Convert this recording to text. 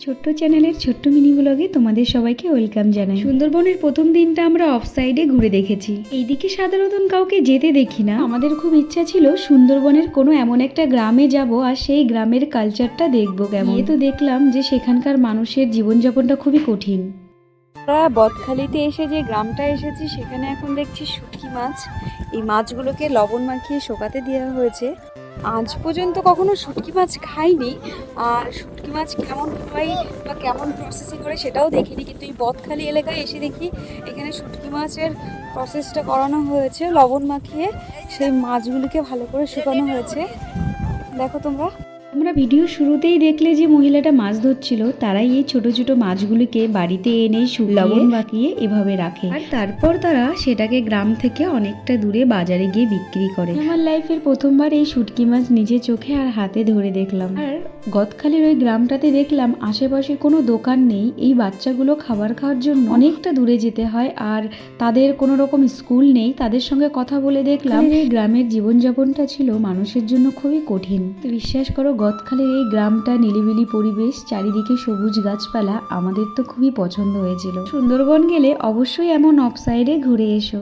ছোট্ট চ্যানেলের ছোট্ট মিনি ব্লগে তোমাদের সবাইকে ওয়েলকাম জানাই। সুন্দরবনের প্রথম দিনটা আমরা অফ সাইডে ঘুরে দেখেছি। এইদিকে সাধারণত কাউকে যেতে দেখি না। আমাদের খুব ইচ্ছা ছিল সুন্দরবনের কোনো এমন একটা গ্রামে যাব আর সেই গ্রামের কালচারটা দেখবো কেমন। তো দেখলাম যে সেখানকার মানুষের জীবনযাপনটা খুবই কঠিন। আমরা বদখালিতে এসে যে গ্রামটা এসেছি সেখানে এখন দেখছি শুটকি মাছ। এই মাছগুলোকে লবণ মাখিয়ে শোকাতে দেওয়া হয়েছে। আজ পর্যন্ত কখনো শুটকি মাছ খাইনি, আর শুটকি মাছ কেমন হয় বা কেমন প্রসেসিং করে সেটাও দেখিনি, কিন্তু এই বদখালি এলাকায় এসে দেখি এখানে শুটকি মাছের প্রসেসটা করানো হয়েছে। লবণ মাখিয়ে সেই মাছগুলিকে ভালো করে শুকানো হয়েছে, দেখো তোমরা। আমরা ভিডিও শুরুতেই দেখলে যে মহিলাটা মাছ ধরছিল, তারাই এই ছোট ছোট মাছগুলিকে বাড়িতে এনে লবণ মাখিয়ে এভাবে রাখে, আর তারপর তারা সেটাকে গ্রাম থেকে অনেকটা দূরে বাজারে গিয়ে বিক্রি করে। আমার লাইফের প্রথমবার এই শুটকি মাছ নিজে চোখে আর হাতে ধরে দেখলাম। আর গদখালির ওই গ্রামটাতে দেখলাম আশেপাশে কোনো দোকান নেই। এই বাচ্চাগুলো খাবার খাওয়ার জন্য অনেকটা দূরে যেতে হয়, আর তাদের কোনো রকম স্কুল নেই। তাদের সঙ্গে কথা বলে দেখলাম এই গ্রামের জীবনযাপনটা ছিল মানুষের জন্য খুবই কঠিন। তো বিশ্বাস করো, গদখালির এই গ্রামটা, নিরিবিলি পরিবেশ, চারিদিকে সবুজ গাছপালা, আমাদের তো খুবই পছন্দ হয়েছিল। সুন্দরবন গেলে অবশ্যই এমন অফ সাইডে ঘুরে এসো।